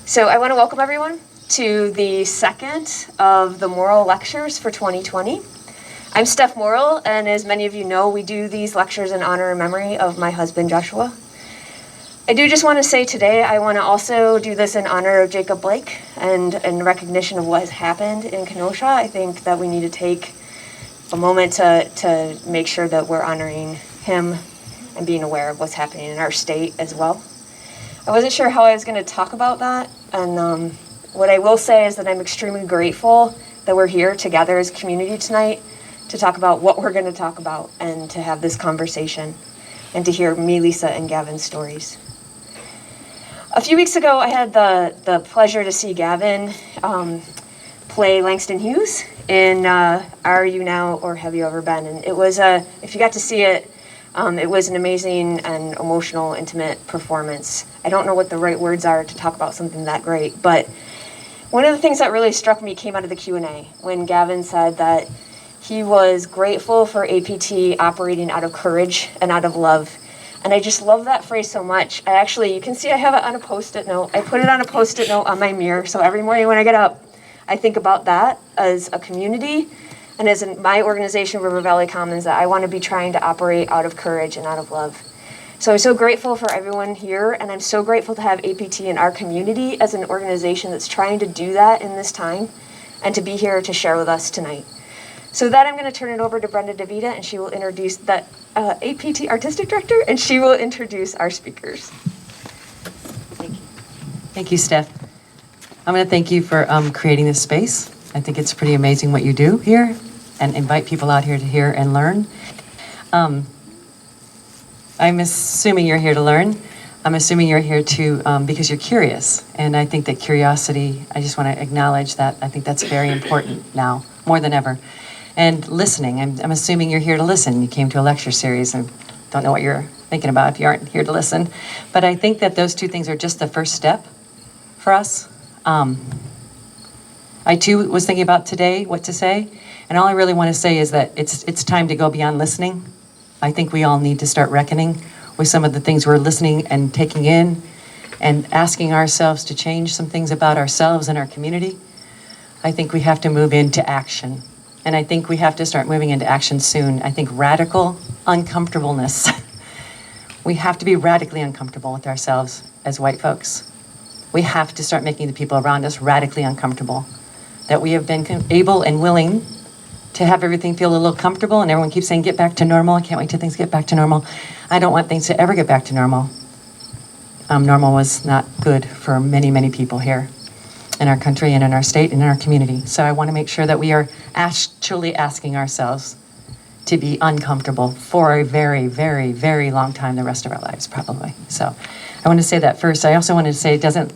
So I want to welcome everyone to the second of the Morrill Lectures for 2020. I'm Steph Morrill, and as many of you know, we do these lectures in honor and memory of my husband, Joshua. I do just want to say today, I want to also do this in honor of Jacob Blake and in recognition of what has happened in Kenosha. I think that we need to take a moment to make sure that we're honoring him and being aware of what's happening in our state as well. I wasn't sure how I was going to talk about that, and what I will say is that I'm extremely grateful that we're here together as a community tonight to talk about what we're going to talk about and to have this conversation and to hear Melisa and Gavin's stories. A few weeks ago, I had the pleasure to see Gavin play Langston Hughes in Are You Now or Have You Ever Been? And it was, if you got to see it, it was an amazing and emotional, intimate performance. I don't know what the right words are to talk about something that great, but one of the things that really struck me came out of the Q&A when Gavin said that he was grateful for APT operating out of courage and out of love. And I just love that phrase so much. You can see I have it on a Post-it note. I put it on a Post-it note on my mirror, so every morning when I get up, I think about that as a community and as in my organization, River Valley Commons, that I want to be trying to operate out of courage and out of love. So I'm so grateful for everyone here, and I'm so grateful to have APT in our community as an organization that's trying to do that in this time and to be here to share with us tonight. So with that, I'm going to turn it over to Brenda DeVita, and she will introduce the APT Artistic Director, and she will introduce our speakers. Thank you. Thank you, Steph. I'm going to thank you for creating this space. I think it's pretty amazing what you do here and invite people out here to hear and learn. I'm assuming you're here to learn. I'm assuming you're here to because you're curious. And I think that curiosity, I just want to acknowledge that. I think that's very important now, more than ever. And listening, I'm assuming you're here to listen. You came to a lecture series. I don't know what you're thinking about if you aren't here to listen. But I think that those two things are just the first step for us. I too was thinking about today what to say, and all I really want to say is that it's time to go beyond listening. I think we all need to start reckoning with some of the things we're listening and taking in and asking ourselves to change some things about ourselves and our community. I think we have to move into action, and I think we have to start moving into action soon. I think radical uncomfortableness. We have to be radically uncomfortable with ourselves as white folks. We have to start making the people around us radically uncomfortable. That we have been able and willing to have everything feel a little comfortable, and everyone keeps saying, get back to normal. I can't wait till things get back to normal. I don't want things to ever get back to normal. Normal was not good for many, many people here in our country and in our state and in our community. So I want to make sure that we are actually asking ourselves to be uncomfortable for a very, very, very long time, the rest of our lives, probably. So I want to say that first. I also wanted to say it isn't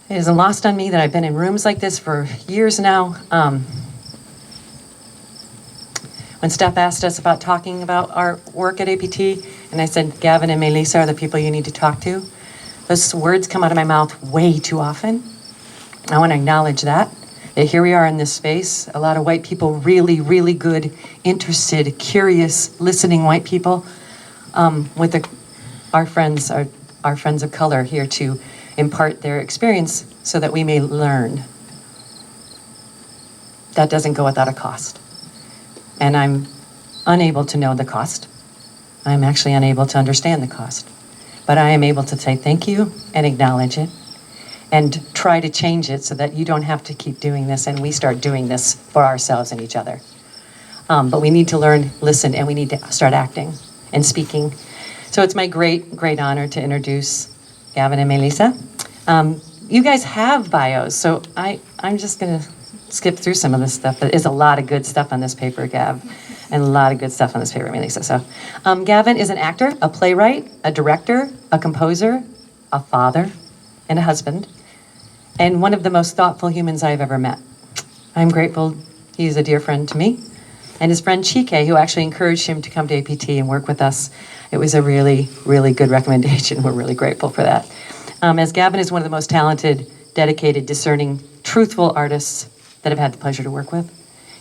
lost on me that I've been in rooms like this for years now. When Steph asked us about talking about our work at APT, and I said, Gavin and Melisa are the people you need to talk to, those words come out of my mouth way too often. I want to acknowledge that here we are in this space, a lot of white people, really, really good, interested, curious, listening white people, with our friends of color here to impart their experience so that we may learn. That doesn't go without a cost. And I'm unable to know the cost. I'm actually unable to understand the cost. But I am able to say thank you and acknowledge it and try to change it so that you don't have to keep doing this and we start doing this for ourselves and each other. But we need to learn, listen, and we need to start acting and speaking. So it's my great, great honor to introduce Gavin and Melisa. You guys have bios, so I'm just going to skip through some of this stuff. But there's a lot of good stuff on this paper, Gav, and a lot of good stuff on this paper, Melisa. So Gavin is an actor, a playwright, a director, a composer, a father, and a husband, and one of the most thoughtful humans I've ever met. I'm grateful he's a dear friend to me. And his friend Chike, who actually encouraged him to come to APT and work with us. It was a really, really good recommendation. We're really grateful for that. As Gavin is one of the most talented, dedicated, discerning, truthful artists that I've had the pleasure to work with.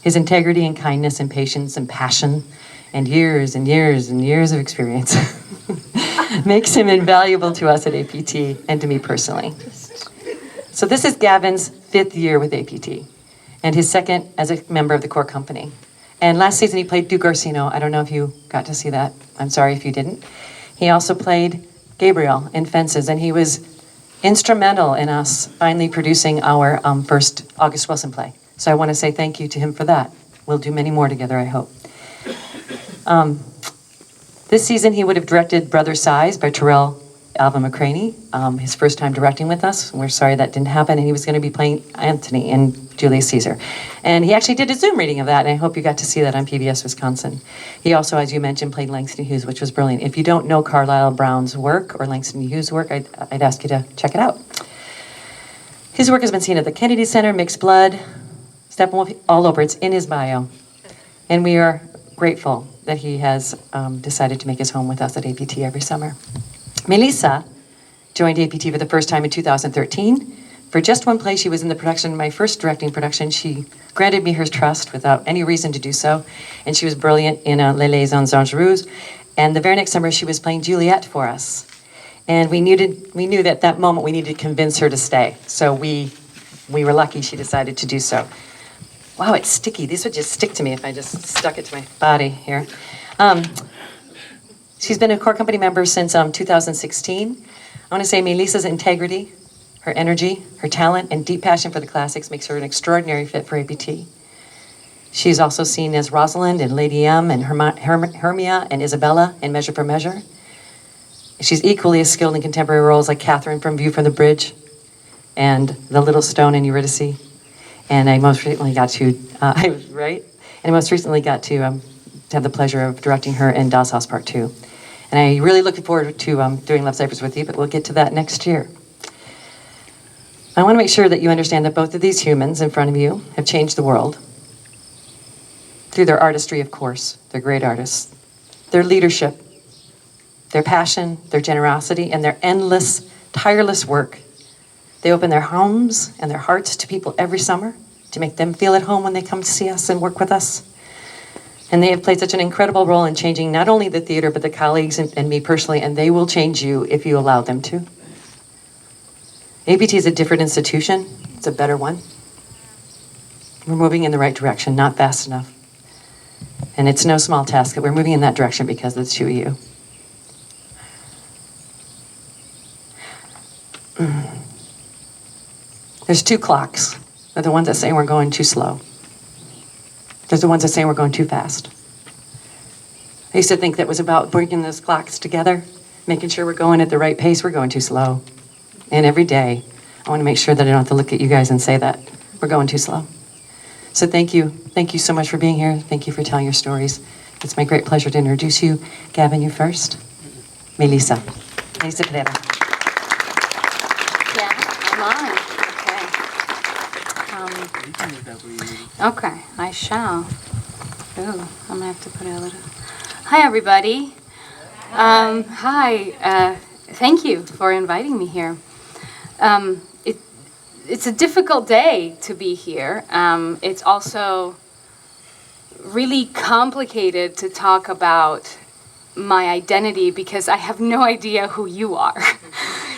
His integrity and kindness and patience and passion and years and years and years of experience makes him invaluable to us at APT and to me personally. So this is Gavin's 5th year with APT, and his 2nd as a member of the core company. And last season he played Duke Orsino. I don't know if you got to see that. I'm sorry if you didn't. He also played Gabriel in Fences, and he was instrumental in us finally producing our first August Wilson play. So I want to say thank you to him for that. We'll do many more together, I hope. This season he would have directed Brother Size by Terrell Alvin McCraney, his first time directing with us. We're sorry that didn't happen, and he was going to be playing Anthony in Julius Caesar. And he actually did a Zoom reading of that, and I hope you got to see that on PBS Wisconsin. He also, as you mentioned, played Langston Hughes, which was brilliant. If you don't know Carlisle Brown's work or Langston Hughes' work, I'd ask you to check it out. His work has been seen at the Kennedy Center, Mixed Blood, Steppenwolf, all over. It's in his bio. And we are grateful that he has decided to make his home with us at APT every summer. Melisa joined APT for the first time in 2013. For just one play, she was in the production, my first directing production. She granted me her trust without any reason to do so, and she was brilliant in Les Liaisons Dangereuses. And the very next summer, she was playing Juliet for us. And we knew that at that moment we needed to convince her to stay. So we were lucky she decided to do so. Wow, it's sticky. These would just stick to me if I just stuck it to my body here. She's been a core company member since 2016. I want to say Melisa's integrity, her energy, her talent, and deep passion for the classics makes her an extraordinary fit for APT. She's also seen as Rosalind in Lady M and Hermia and Isabella in Measure for Measure. She's equally as skilled in contemporary roles like Catherine from View from the Bridge and The Little Stone in Eurydice. And I most recently got to, I was right? And I most recently got to have the pleasure of directing her in Doll's House Part 2. And I really looking forward to doing Love Cyphers with you, but we'll get to that next year. I want to make sure that you understand that both of these humans in front of you have changed the world. Through their artistry, of course. They're great artists. Their leadership, their passion, their generosity, and their endless, tireless work. They open their homes and their hearts to people every summer to make them feel at home when they come to see us and work with us. And they have played such an incredible role in changing not only the theater, but the colleagues and me personally, and they will change you if you allow them to. APT is a different institution. It's a better one. We're moving in the right direction, not fast enough. And it's no small task that we're moving in that direction because of the two of you. There's two clocks. They're the ones that say we're going too slow. There's the ones that say we're going too fast. I used to think that was about bringing those clocks together, making sure we're going at the right pace. We're going too slow. And every day, I want to make sure that I don't have to look at you guys and say that we're going too slow. So thank you. Thank you so much for being here. Thank you for telling your stories. It's my great pleasure to introduce you. Gavin, you first. Melisa. Melisa Pereyra. Yeah, I'm on. Okay, I shall. Ooh, I'm gonna have to put it a little. Hi, everybody. Hi. Thank you for inviting me here. It's a difficult day to be here. It's also really complicated to talk about my identity because I have no idea who you are.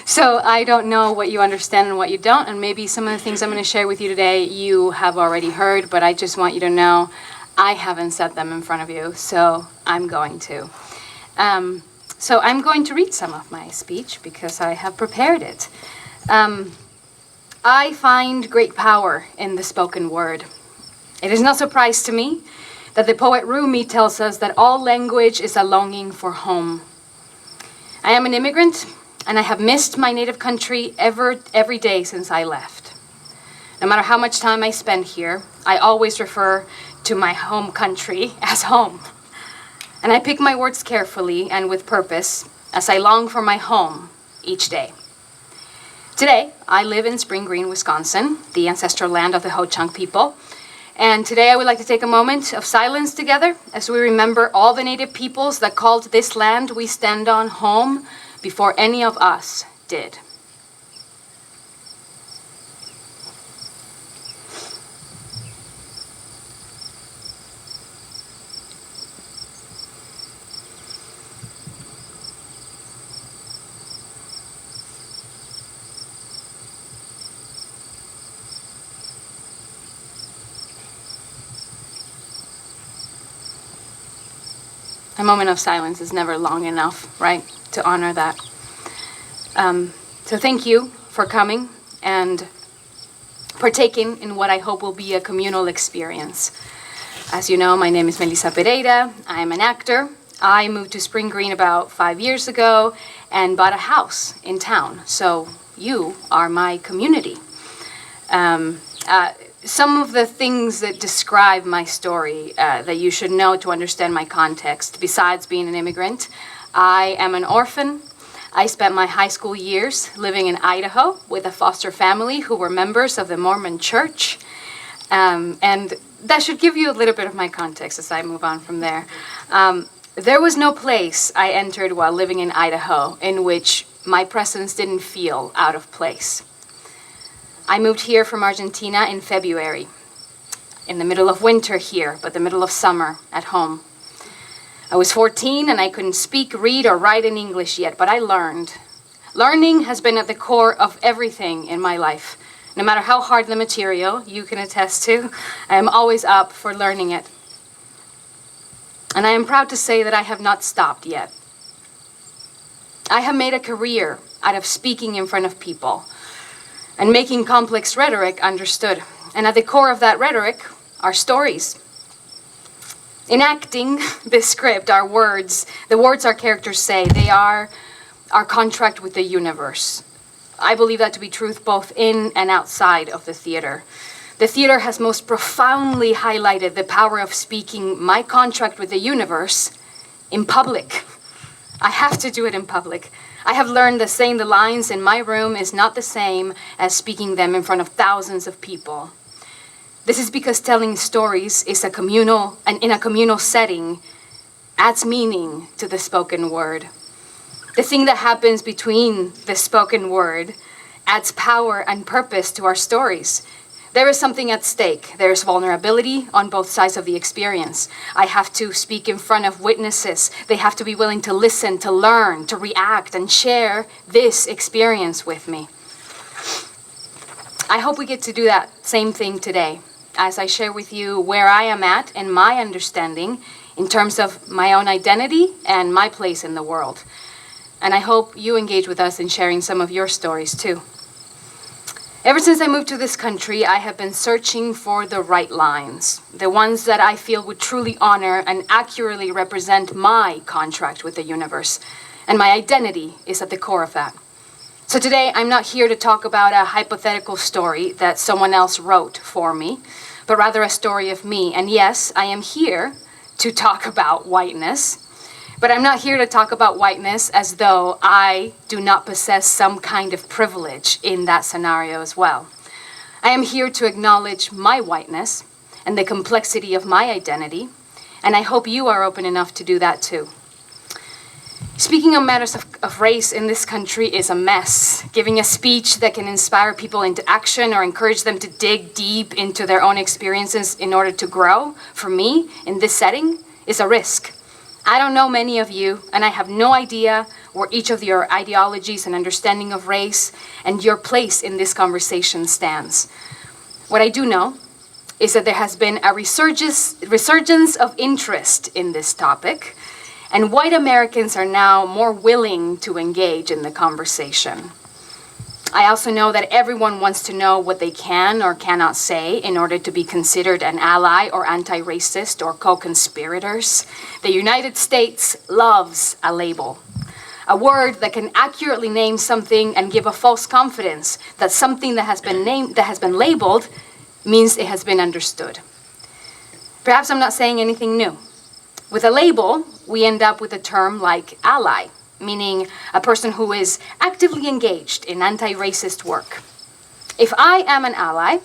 So I don't know what you understand and what you don't, and maybe some of the things I'm going to share with you today you have already heard, but I just want you to know I haven't said them in front of you, so I'm going to. So I'm going to read some of my speech because I have prepared it. I find great power in the spoken word. It is no surprise to me that the poet Rumi tells us that all language is a longing for home. I am an immigrant, and I have missed my native country every day since I left. No matter how much time I spend here, I always refer to my home country as home. And I pick my words carefully and with purpose as I long for my home each day. Today, I live in Spring Green, Wisconsin, the ancestral land of the Ho-Chunk people. And today I would like to take a moment of silence together as we remember all the native peoples that called this land we stand on home before any of us did. A moment of silence is never long enough, right, to honor that. So thank you for coming and partaking in what I hope will be a communal experience. As you know, my name is Melisa Pereyra. I'm an actor. I moved to Spring Green about 5 years ago and bought a house in town. So you are my community. Some of the things that describe my story that you should know to understand my context, besides being an immigrant, I am an orphan. I spent my high school years living in Idaho with a foster family who were members of the Mormon Church. And that should give you a little bit of my context as I move on from there. There was no place I entered while living in Idaho in which my presence didn't feel out of place. I moved here from Argentina in February, in the middle of winter here, but the middle of summer at home. I was 14 and I couldn't speak, read, or write in English yet, but I learned. Learning has been at the core of everything in my life. No matter how hard the material, you can attest to, I am always up for learning it. And I am proud to say that I have not stopped yet. I have made a career out of speaking in front of people and making complex rhetoric understood. And at the core of that rhetoric are stories. Enacting this script are words. The words our characters say, they are our contract with the universe. I believe that to be truth both in and outside of the theater. The theater has most profoundly highlighted the power of speaking my contract with the universe in public. I have to do it in public. I have learned that saying the lines in my room is not the same as speaking them in front of thousands of people. This is because telling stories is in a communal setting adds meaning to the spoken word. The thing that happens between the spoken word adds power and purpose to our stories. There is something at stake. There is vulnerability on both sides of the experience. I have to speak in front of witnesses. They have to be willing to listen, to learn, to react, and share this experience with me. I hope we get to do that same thing today, as I share with you where I am at in my understanding in terms of my own identity and my place in the world. And I hope you engage with us in sharing some of your stories too. Ever since I moved to this country, I have been searching for the right lines, the ones that I feel would truly honor and accurately represent my contract with the universe. And my identity is at the core of that. So today, I'm not here to talk about a hypothetical story that someone else wrote for me, but rather a story of me. And yes, I am here to talk about whiteness. But I'm not here to talk about whiteness as though I do not possess some kind of privilege in that scenario as well. I am here to acknowledge my whiteness and the complexity of my identity, and I hope you are open enough to do that too. Speaking on matters of race in this country is a mess. Giving a speech that can inspire people into action or encourage them to dig deep into their own experiences in order to grow, for me, in this setting, is a risk. I don't know many of you, and I have no idea where each of your ideologies and understanding of race and your place in this conversation stands. What I do know is that there has been a resurgence of interest in this topic, and white Americans are now more willing to engage in the conversation. I also know that everyone wants to know what they can or cannot say in order to be considered an ally or anti-racist or co-conspirators. The United States loves a label, a word that can accurately name something and give a false confidence that something that has been labeled means it has been understood. Perhaps I'm not saying anything new. With a label, we end up with a term like ally, meaning a person who is actively engaged in anti-racist work. If I am an ally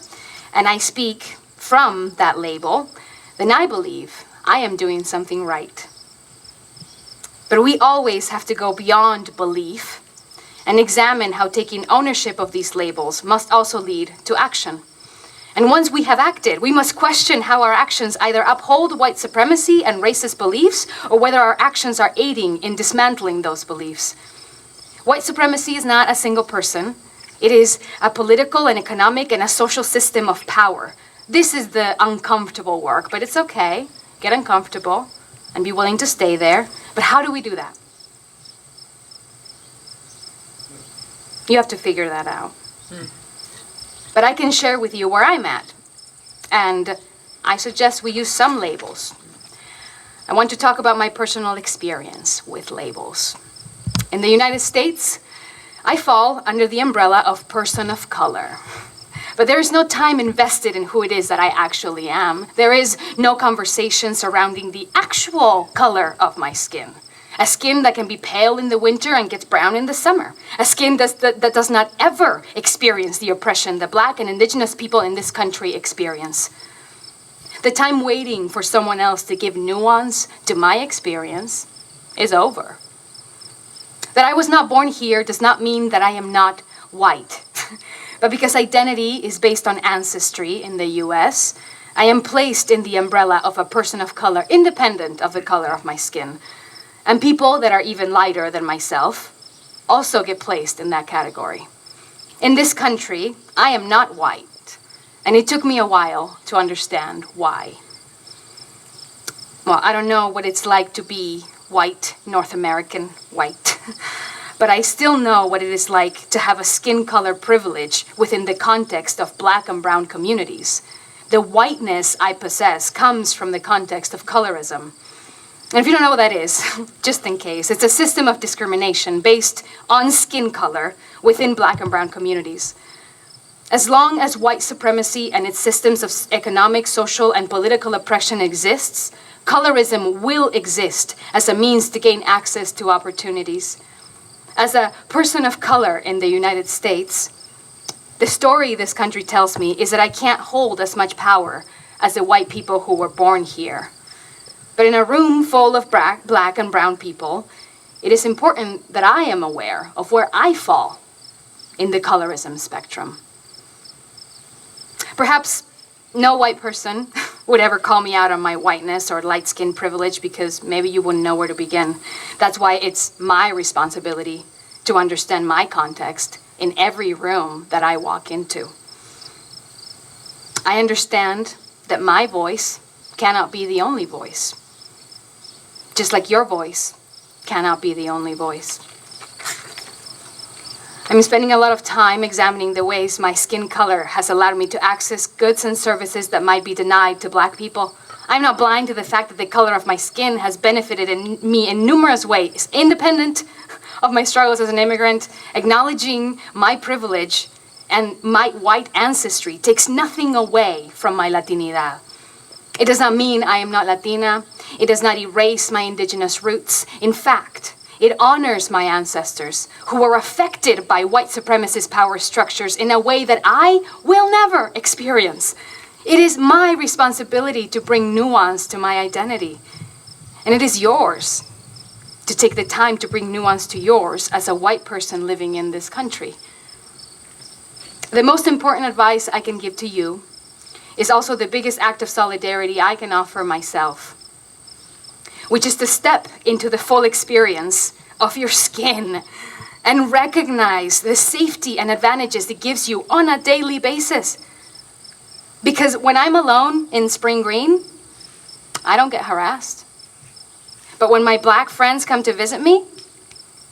and I speak from that label, then I believe I am doing something right. But we always have to go beyond belief and examine how taking ownership of these labels must also lead to action. And once we have acted, we must question how our actions either uphold white supremacy and racist beliefs, or whether our actions are aiding in dismantling those beliefs. White supremacy is not a single person. It is a political and economic and a social system of power. This is the uncomfortable work, but it's okay. Get uncomfortable. and be willing to stay there. But how do we do that? You have to figure that out. But I can share with you where I'm at. And I suggest we use some labels. I want to talk about my personal experience with labels. In the United States, I fall under the umbrella of person of color. But there is no time invested in who it is that I actually am. There is no conversation surrounding the actual color of my skin. A skin that can be pale in the winter and gets brown in the summer. A skin that does not ever experience the oppression that Black and Indigenous people in this country experience. The time waiting for someone else to give nuance to my experience is over. That I was not born here does not mean that I am not white. But because identity is based on ancestry in the US, I am placed in the umbrella of a person of color, independent of the color of my skin. And people that are even lighter than myself also get placed in that category. In this country, I am not white, and it took me a while to understand why. Well, I don't know what it's like to be white, North American white, but I still know what it is like to have a skin color privilege within the context of Black and brown communities. The whiteness I possess comes from the context of colorism. And if you don't know what that is, just in case, it's a system of discrimination based on skin color within Black and brown communities. As long as white supremacy and its systems of economic, social, and political oppression exists, colorism will exist as a means to gain access to opportunities. As a person of color in the United States, the story this country tells me is that I can't hold as much power as the white people who were born here. But in a room full of Black and brown people, it is important that I am aware of where I fall in the colorism spectrum. Perhaps no white person would ever call me out on my whiteness or light skin privilege because maybe you wouldn't know where to begin. That's why it's my responsibility to understand my context in every room that I walk into. I understand that my voice cannot be the only voice. Just like your voice cannot be the only voice. I'm spending a lot of time examining the ways my skin color has allowed me to access goods and services that might be denied to Black people. I'm not blind to the fact that the color of my skin has benefited me in numerous ways, independent of my struggles as an immigrant. Acknowledging my privilege and my white ancestry takes nothing away from my Latinidad. It does not mean I am not Latina. It does not erase my indigenous roots. In fact, it honors my ancestors who were affected by white supremacist power structures in a way that I will never experience. It is my responsibility to bring nuance to my identity. And it is yours to take the time to bring nuance to yours as a white person living in this country. The most important advice I can give to you is also the biggest act of solidarity I can offer myself, which is to step into the full experience of your skin and recognize the safety and advantages it gives you on a daily basis. Because when I'm alone in Spring Green, I don't get harassed. But when my Black friends come to visit me,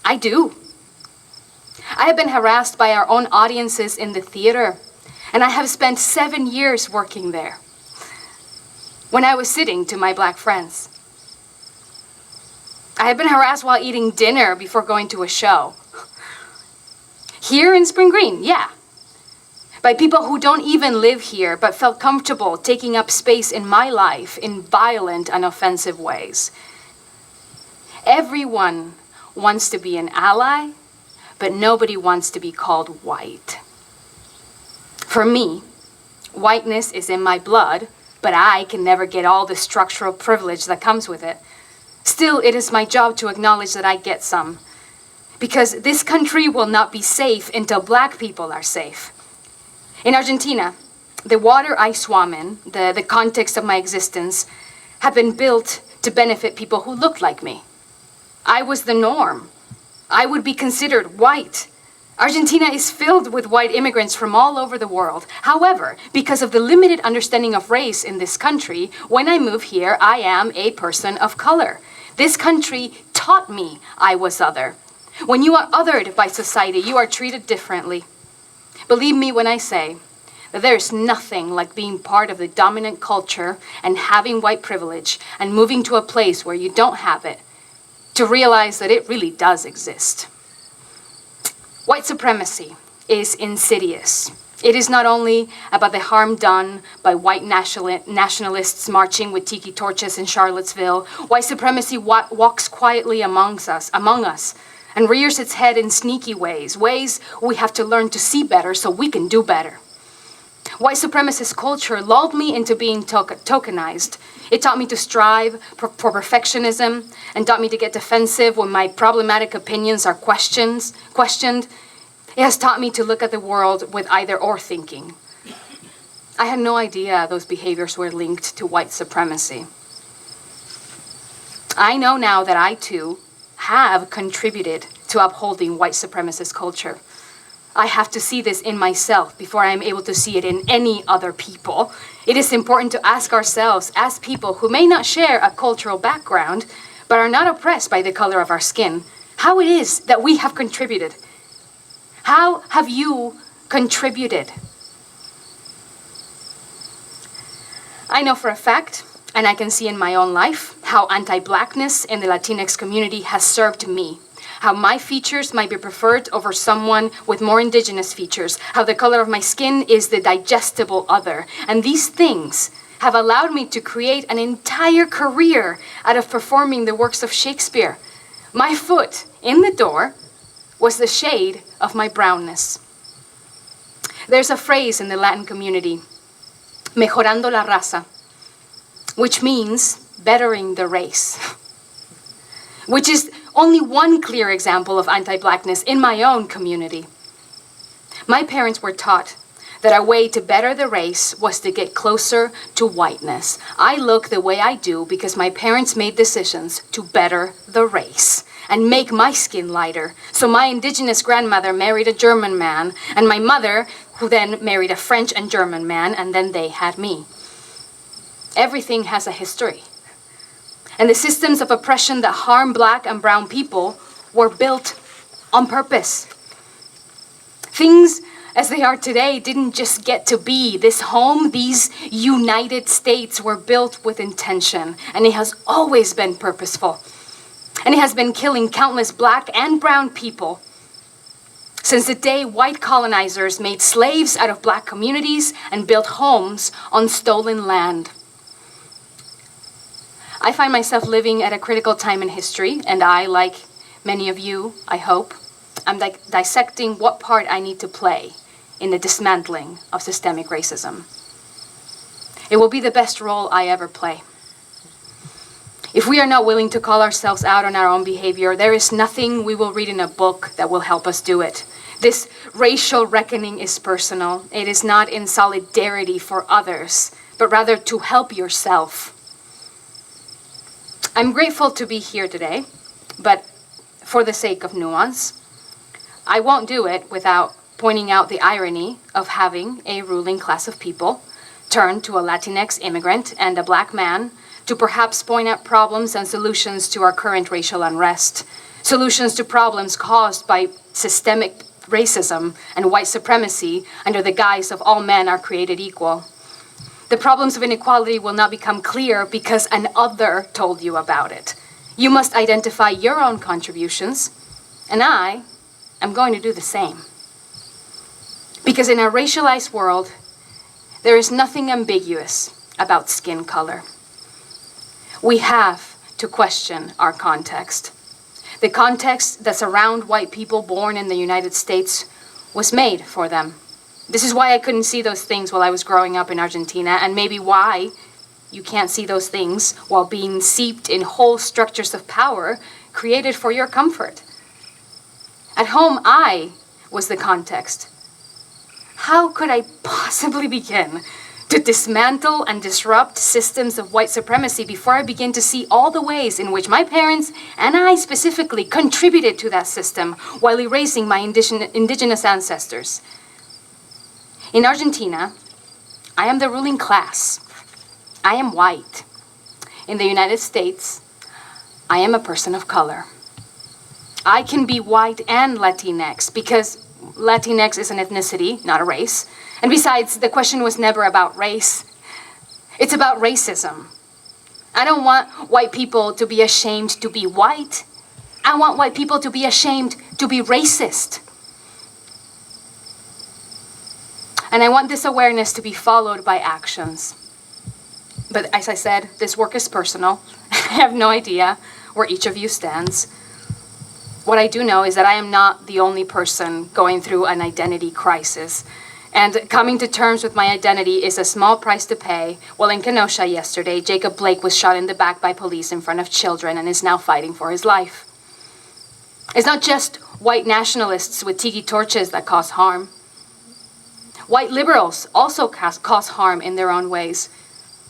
I do. I have been harassed by our own audiences in the theater, and I have spent 7 years working there when I was sitting to my Black friends. I have been harassed while eating dinner before going to a show. Here in Spring Green, yeah. By people who don't even live here but felt comfortable taking up space in my life in violent and offensive ways. Everyone wants to be an ally, but nobody wants to be called white. For me, whiteness is in my blood, but I can never get all the structural privilege that comes with it. Still, it is my job to acknowledge that I get some. Because this country will not be safe until Black people are safe. In Argentina, the water I swam in, the context of my existence, have been built to benefit people who looked like me. I was the norm. I would be considered white. Argentina is filled with white immigrants from all over the world. However, because of the limited understanding of race in this country, when I move here, I am a person of color. This country taught me I was other. When you are othered by society, you are treated differently. Believe me when I say that there is nothing like being part of the dominant culture and having white privilege and moving to a place where you don't have it to realize that it really does exist. White supremacy is insidious. It is not only about the harm done by white nationalists marching with tiki torches in Charlottesville. White supremacy walks quietly among us, and rears its head in sneaky ways we have to learn to see better so we can do better. White supremacist culture lulled me into being tokenized. It taught me to strive for perfectionism and taught me to get defensive when my problematic opinions are questioned. It has taught me to look at the world with either-or thinking. I had no idea those behaviors were linked to white supremacy. I know now that I, too, have contributed to upholding white supremacist culture. I have to see this in myself before I am able to see it in any other people. It is important to ask ourselves, as people who may not share a cultural background, but are not oppressed by the color of our skin, how it is that we have contributed. How have you contributed? I know for a fact, and I can see in my own life, how anti-Blackness in the Latinx community has served me. How my features might be preferred over someone with more indigenous features, how the color of my skin is the digestible other. And these things have allowed me to create an entire career out of performing the works of Shakespeare. My foot in the door was the shade of my brownness. There's a phrase in the Latin community, mejorando la raza, which means bettering the race, which is only one clear example of anti-Blackness in my own community. My parents were taught that a way to better the race was to get closer to whiteness. I look the way I do because my parents made decisions to better the race and make my skin lighter. So my indigenous grandmother married a German man, and my mother, who then married a French and German man, and then they had me. Everything has a history. And the systems of oppression that harm Black and brown people were built on purpose. Things as they are today didn't just get to be. This home, these United States were built with intention, and it has always been purposeful. And it has been killing countless Black and brown people since the day white colonizers made slaves out of Black communities and built homes on stolen land. I find myself living at a critical time in history, and I, like many of you, I hope, I'm dissecting what part I need to play in the dismantling of systemic racism. It will be the best role I ever play. If we are not willing to call ourselves out on our own behavior, there is nothing we will read in a book that will help us do it. This racial reckoning is personal. It is not in solidarity for others, but rather to help yourself. I'm grateful to be here today, but for the sake of nuance, I won't do it without pointing out the irony of having a ruling class of people turn to a Latinx immigrant and a Black man to perhaps point out problems and solutions to our current racial unrest, solutions to problems caused by systemic racism and white supremacy under the guise of all men are created equal. The problems of inequality will not become clear because an other told you about it. You must identify your own contributions, and I am going to do the same. Because in a racialized world, there is nothing ambiguous about skin color. We have to question our context. The context that surrounds white people born in the United States was made for them. This is why I couldn't see those things while I was growing up in Argentina, and maybe why you can't see those things while being seeped in whole structures of power created for your comfort. At home, I was the context. How could I possibly begin to to dismantle and disrupt systems of white supremacy before I begin to see all the ways in which my parents, and I specifically, contributed to that system while erasing my indigenous ancestors. In Argentina, I am the ruling class. I am white. In the United States, I am a person of color. I can be white and Latinx because Latinx is an ethnicity, not a race. And besides, the question was never about race. It's about racism. I don't want white people to be ashamed to be white. I want white people to be ashamed to be racist. And I want this awareness to be followed by actions. But as I said, this work is personal. I have no idea where each of you stands. What I do know is that I am not the only person going through an identity crisis. And coming to terms with my identity is a small price to pay. Well, in Kenosha yesterday, Jacob Blake was shot in the back by police in front of children and is now fighting for his life. It's not just white nationalists with tiki torches that cause harm. White liberals also cause harm in their own ways.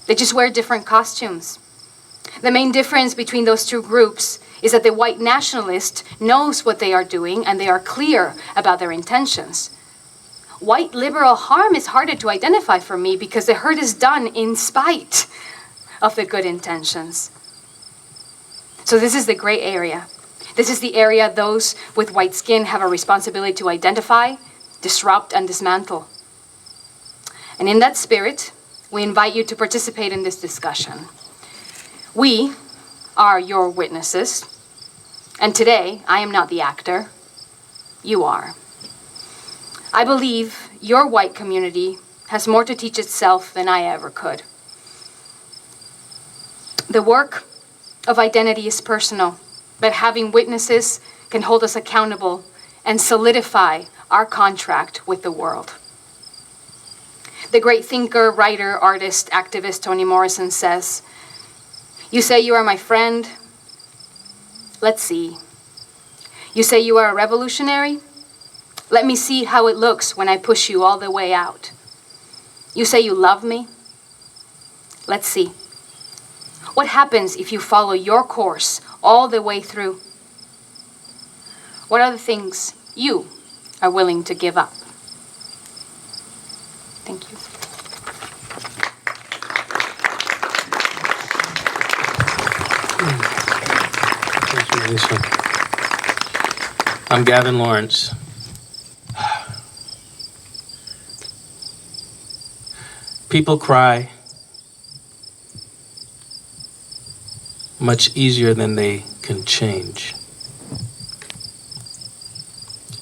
They just wear different costumes. The main difference between those two groups is that the white nationalist knows what they are doing and they are clear about their intentions. White liberal harm is harder to identify for me because the hurt is done in spite of the good intentions. So this is the gray area. This is the area those with white skin have a responsibility to identify, disrupt, and dismantle. And in that spirit, we invite you to participate in this discussion. We are your witnesses, and today I am not the actor, you are. I believe your white community has more to teach itself than I ever could. The work of identity is personal, but having witnesses can hold us accountable and solidify our contract with the world. The great thinker, writer, artist, activist Toni Morrison says, "You say you are my friend? Let's see. You say you are a revolutionary? Let me see how it looks when I push you all the way out. You say you love me? Let's see. What happens if you follow your course all the way through? What are the things you are willing to give up?" Thank you. Thank you, Melisa. I'm Gavin Lawrence. People cry much easier than they can change.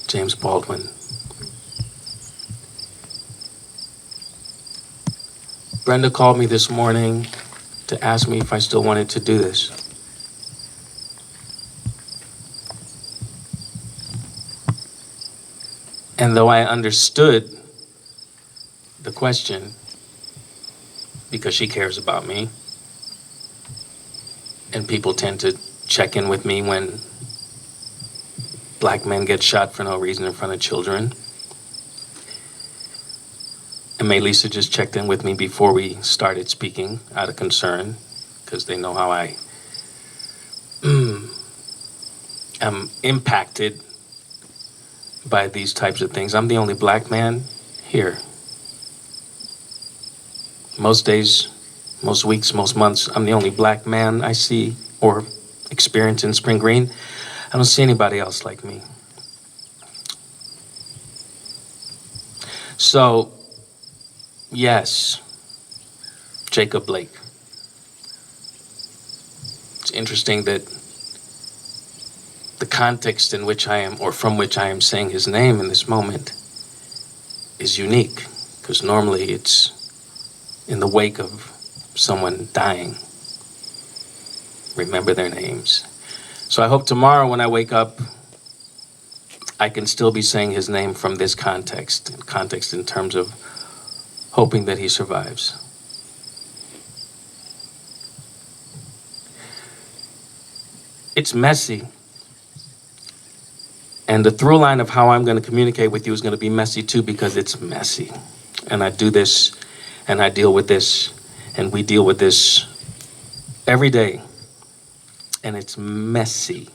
James Baldwin. Brenda called me this morning to ask me if I still wanted to do this. And though I understood the question, because she cares about me, and people tend to check in with me when black men get shot for no reason in front of children. And Melisa just checked in with me before we started speaking out of concern, because they know how I am impacted by these types of things. I'm the only black man here. Most days, most weeks, most months, I'm the only black man I see or experience in Spring Green. I don't see anybody else like me. So, yes, Jacob Blake. It's interesting that the context in which I am, or from which I am saying his name in this moment, is unique, because normally it's in the wake of someone dying. Remember their names. So I hope tomorrow when I wake up, I can still be saying his name from this context in terms of hoping that he survives. It's messy. And the through line of how I'm going to communicate with you is going to be messy too, because it's messy. And I do this And I deal with this, and we deal with this every day. And it's messy.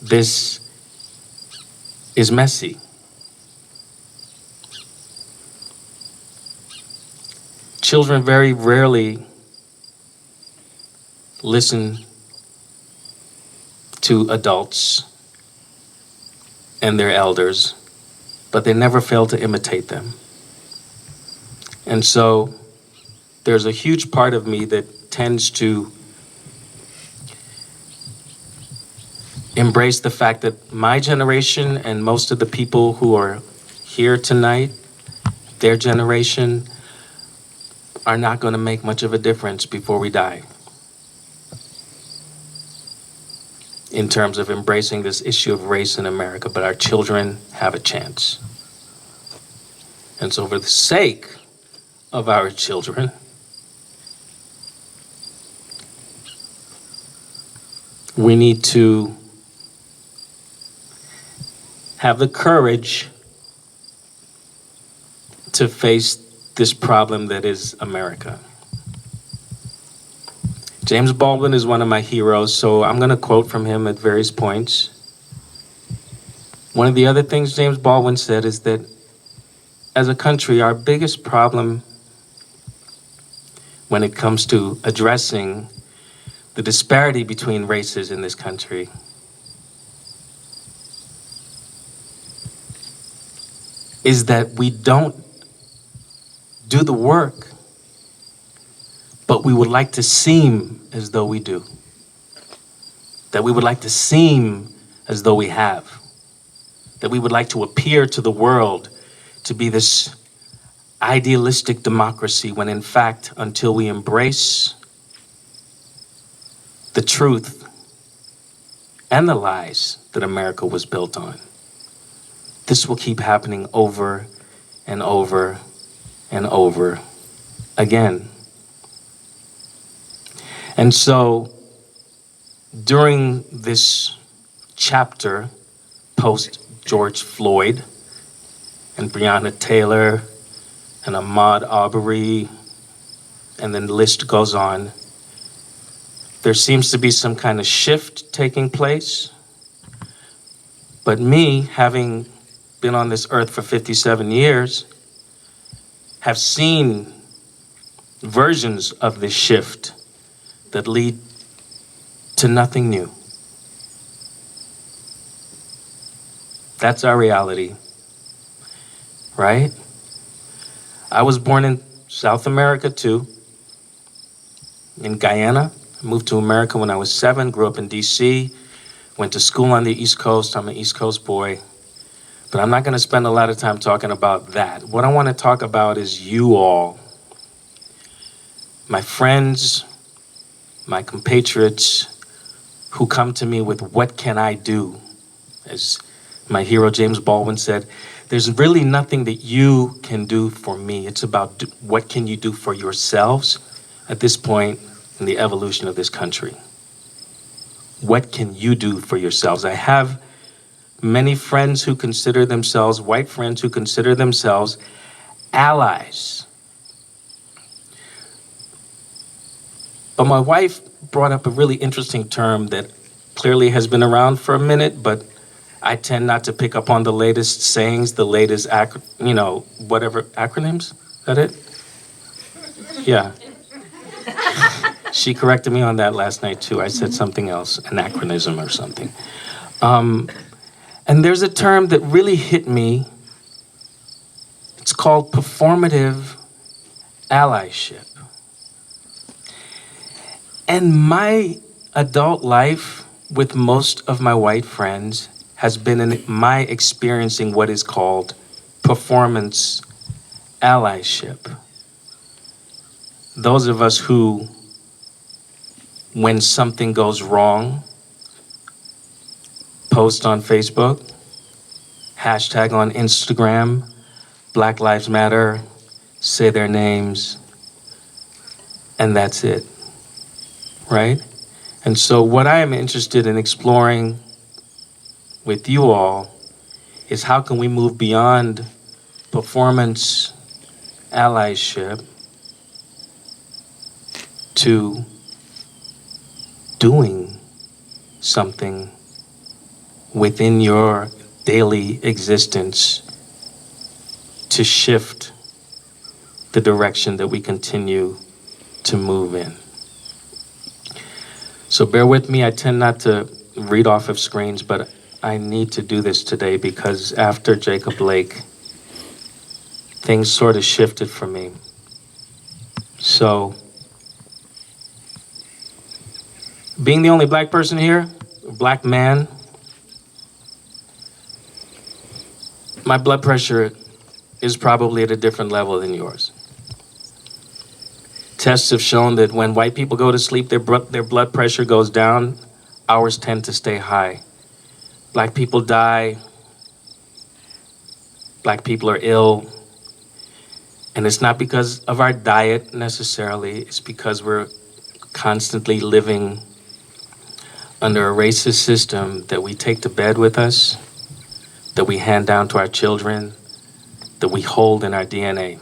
This is messy. Children very rarely listen to adults and their elders, but they never fail to imitate them. And so there's a huge part of me that tends to embrace the fact that my generation and most of the people who are here tonight, their generation, are not going to make much of a difference before we die in terms of embracing this issue of race in America, but our children have a chance. And so for the sake of our children, we need to have the courage to face this problem that is America. James Baldwin is one of my heroes, so I'm going to quote from him at various points. One of the other things James Baldwin said is that as a country, our biggest problem when it comes to addressing the disparity between races in this country is that we don't do the work, but we would like to seem as though we do. That we would like to seem as though we have. That we would like to appear to the world to be this idealistic democracy, when in fact, until we embrace the truth and the lies that America was built on, this will keep happening over and over and over again. And so during this chapter, post George Floyd and Breonna Taylor and Ahmaud Arbery, and then the list goes on, there seems to be some kind of shift taking place. But me, having been on this earth for 57 years, have seen versions of this shift that lead to nothing new. That's our reality, right? I was born in South America too, in Guyana. I moved to America when I was 7, grew up in DC, went to school on the East Coast. I'm an East Coast boy. But I'm not going to spend a lot of time talking about that. What I want to talk about is you all, my friends, my compatriots, who come to me with, what can I do? As my hero James Baldwin said, there's really nothing that you can do for me. It's about what can you do for yourselves at this point in the evolution of this country. What can you do for yourselves? I have many friends who consider themselves, white friends who consider themselves allies. But my wife brought up a really interesting term that clearly has been around for a minute, but I tend not to pick up on the latest sayings, the latest, whatever, acronyms? Is that it? Yeah. She corrected me on that last night too. I said something else, anachronism or something. And there's a term that really hit me. It's called performative allyship. And my adult life with most of my white friends has been in my experiencing what is called performance allyship. Those of us who, when something goes wrong, post on Facebook, hashtag on Instagram, Black Lives Matter, say their names, and that's it, right? And so what I am interested in exploring with you all is how can we move beyond performance allyship to doing something within your daily existence to shift the direction that we continue to move in. So bear with me, I tend not to read off of screens, but I need to do this today because after Jacob Blake, things sort of shifted for me. So, being the only black person here, a black man, my blood pressure is probably at a different level than yours. Tests have shown that when white people go to sleep, their blood pressure goes down, ours tend to stay high. Black people die, black people are ill, and it's not because of our diet necessarily, it's because we're constantly living under a racist system that we take to bed with us, that we hand down to our children, that we hold in our DNA.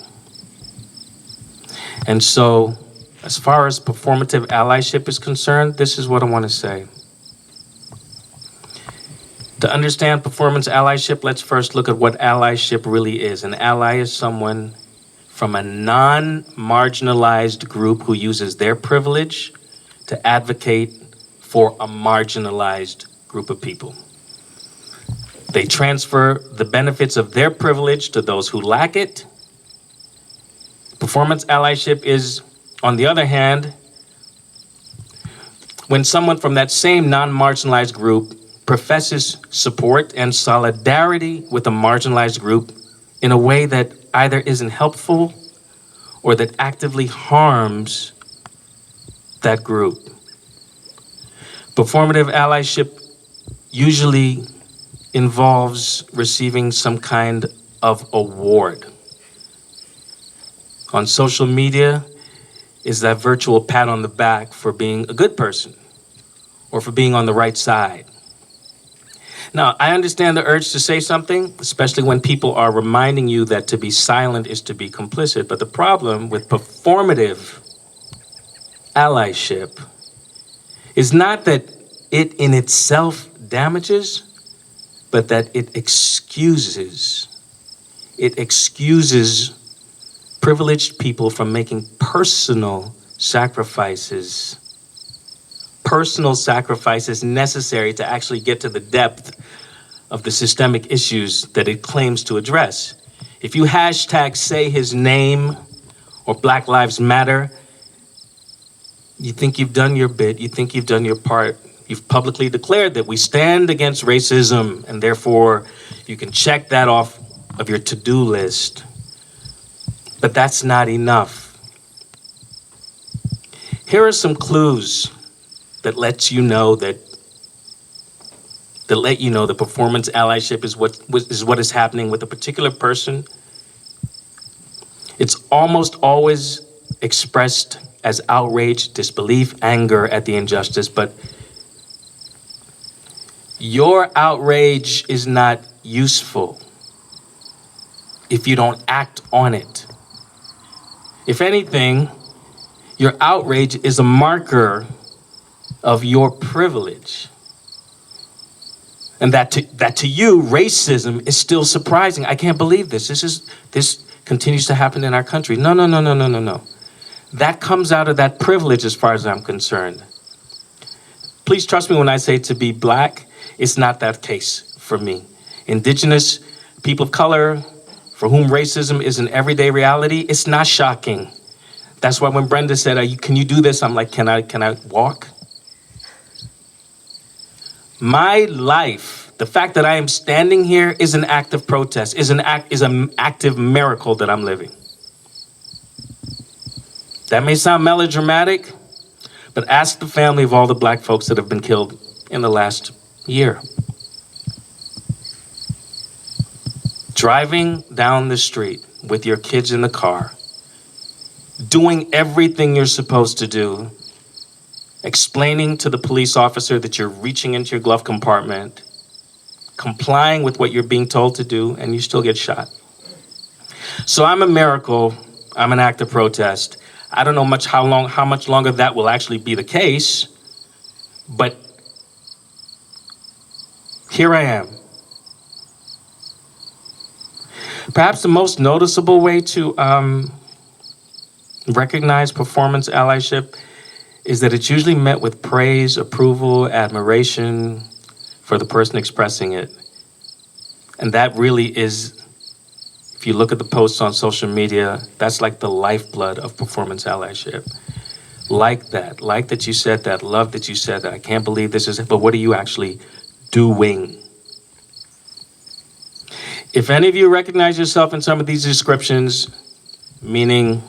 And so, as far as performative allyship is concerned, this is what I want to say. To understand performance allyship, let's first look at what allyship really is. An ally is someone from a non-marginalized group who uses their privilege to advocate for a marginalized group of people. They transfer the benefits of their privilege to those who lack it. Performance allyship is, on the other hand, when someone from that same non-marginalized group professes support and solidarity with a marginalized group in a way that either isn't helpful or that actively harms that group. Performative allyship usually involves receiving some kind of award. On social media is that virtual pat on the back for being a good person or for being on the right side. Now, I understand the urge to say something, especially when people are reminding you that to be silent is to be complicit. But the problem with performative allyship is not that it in itself damages, but that it excuses privileged people from making personal sacrifices necessary to actually get to the depth of the systemic issues that it claims to address. If you hashtag say his name or Black Lives Matter, you think you've done your bit, you think you've done your part. You've publicly declared that we stand against racism, and therefore you can check that off of your to-do list. But that's not enough. Here are some clues that let you know that performance allyship is what is happening with a particular person. It's almost always expressed as outrage, disbelief, anger at the injustice, but your outrage is not useful if you don't act on it. If anything, your outrage is a marker of your privilege. And that to you, racism is still surprising. I can't believe this. This continues to happen in our country. No. That comes out of that privilege as far as I'm concerned. Please trust me when I say to be black, it's not that case for me. Indigenous people of color for whom racism is an everyday reality, it's not shocking. That's why when Brenda said, can you do this? I'm like, can I walk? My life, the fact that I am standing here is an act of protest, is an active miracle that I'm living. That may sound melodramatic, but ask the family of all the black folks that have been killed in the last year. Driving down the street with your kids in the car, doing everything you're supposed to do, explaining to the police officer that you're reaching into your glove compartment, complying with what you're being told to do, and you still get shot. So I'm a miracle I'm an act of protest. I don't know how much longer that will actually be the case, but here I am. Perhaps the most noticeable way to recognize performance allyship is that it's usually met with praise, approval, admiration for the person expressing it. And that really is, if you look at the posts on social media, that's like the lifeblood of performance allyship. Like that you said that, love that you said that, I can't believe this is it, but what are you actually doing? If any of you recognize yourself in some of these descriptions, meaning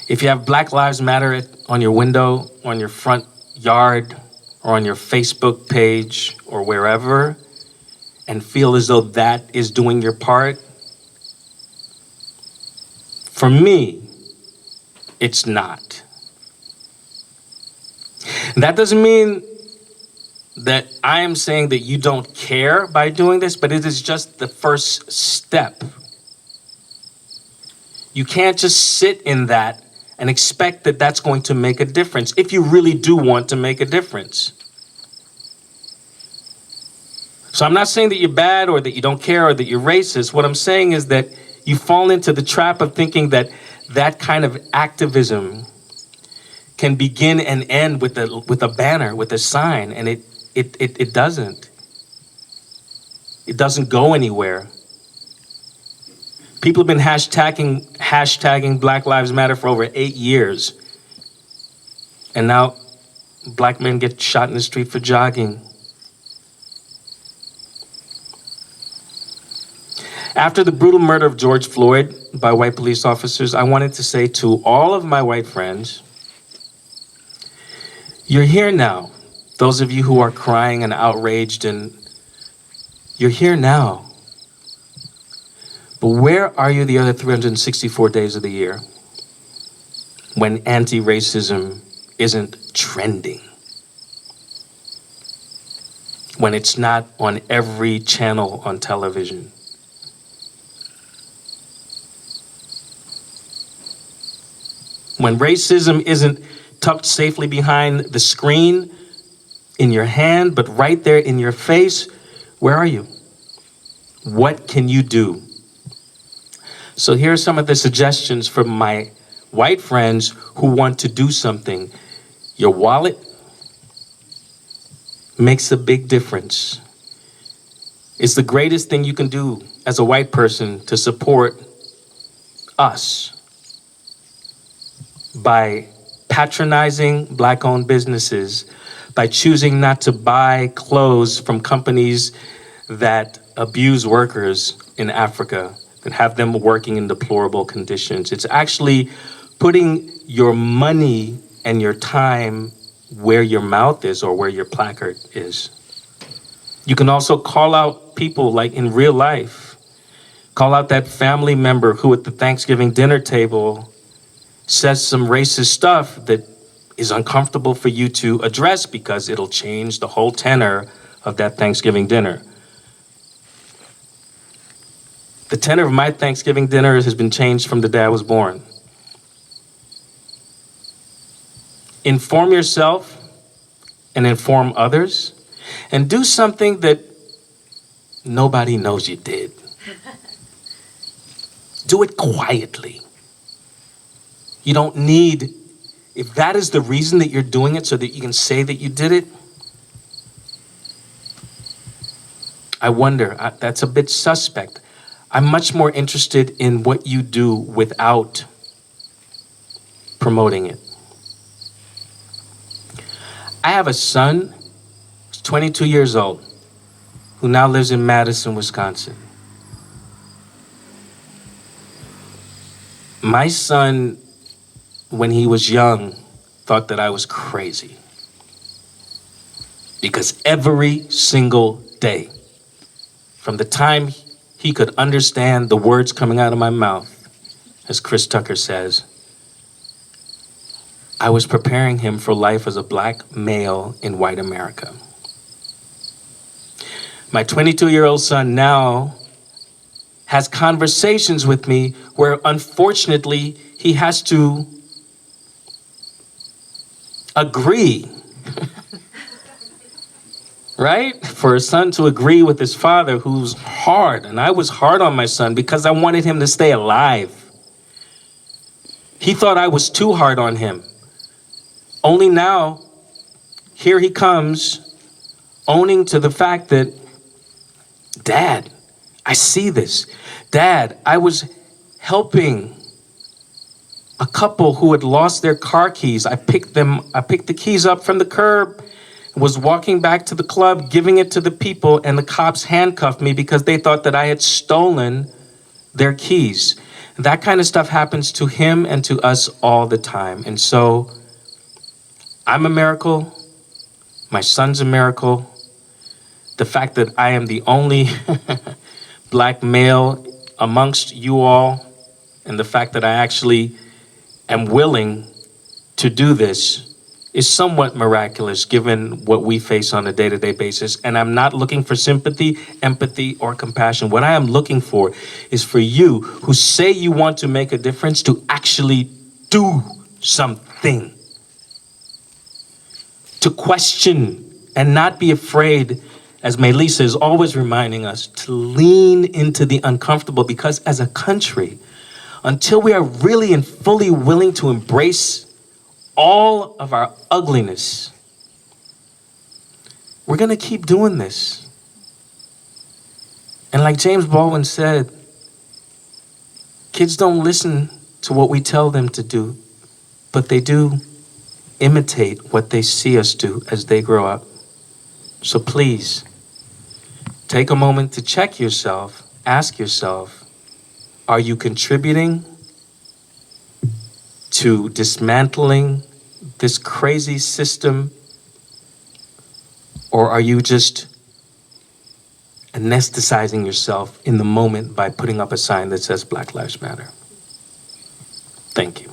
if you have Black Lives Matter on your window, on your front yard, or on your Facebook page, or wherever, and feel as though that is doing your part, for me, it's not. That doesn't mean that I am saying that you don't care by doing this, but it is just the first step. You can't just sit in that and expect that that's going to make a difference if you really do want to make a difference. So I'm not saying that you're bad or that you don't care or that you're racist. What I'm saying is that you fall into the trap of thinking that that kind of activism can begin and end with a banner, with a sign, and it doesn't. It doesn't go anywhere. People have been hashtagging Black Lives Matter for over 8 years. And now black men get shot in the street for jogging. After the brutal murder of George Floyd by white police officers, I wanted to say to all of my white friends, you're here now. Those of you who are crying and outraged, and you're here now. But where are you the other 364 days of the year when anti-racism isn't trending? When it's not on every channel on television? When racism isn't tucked safely behind the screen in your hand, but right there in your face, where are you? What can you do? So here are some of the suggestions from my white friends who want to do something. Your wallet makes a big difference. It's the greatest thing you can do as a white person to support us by patronizing black-owned businesses, by choosing not to buy clothes from companies that abuse workers in Africa, that have them working in deplorable conditions. It's actually putting your money and your time where your mouth is or where your placard is. You can also call out people like in real life. Call out that family member who at the Thanksgiving dinner table says some racist stuff that is uncomfortable for you to address because it'll change the whole tenor of that Thanksgiving dinner. The tenor of my Thanksgiving dinner has been changed from the day I was born. Inform yourself and inform others, and do something that nobody knows you did. Do it quietly. You don't need, if that is the reason that you're doing it so that you can say that you did it, I wonder, that's a bit suspect. I'm much more interested in what you do without promoting it. I have a son, who's 22 years old, who now lives in Madison, Wisconsin. My son, when he was young, thought that I was crazy. Because every single day, from the time he could understand the words coming out of my mouth, as Chris Tucker says, I was preparing him for life as a black male in white America. My 22-year-old son now has conversations with me where unfortunately he has to agree, right? For a son to agree with his father who's hard. And I was hard on my son because I wanted him to stay alive. He thought I was too hard on him. Only now, here he comes, owning to the fact that, Dad, I see this. Dad, I was helping a couple who had lost their car keys. I picked the keys up from the curb, was walking back to the club, giving it to the people, and the cops handcuffed me because they thought that I had stolen their keys. That kind of stuff happens to him and to us all the time. And so I'm a miracle. My son's a miracle. The fact that I am the only black male amongst you all, and the fact that I actually am willing to do this is somewhat miraculous given what we face on a day-to-day basis. And I'm not looking for sympathy, empathy, or compassion. What I am looking for is for you who say you want to make a difference to actually do something. To question and not be afraid, as Melisa is always reminding us, to lean into the uncomfortable, because as a country, until we are really and fully willing to embrace all of our ugliness, we're gonna keep doing this. And like James Baldwin said, kids don't listen to what we tell them to do, but they do imitate what they see us do as they grow up. So please, take a moment to check yourself, ask yourself, are you contributing to dismantling this crazy system, or are you just anesthetizing yourself in the moment by putting up a sign that says Black Lives Matter? Thank you.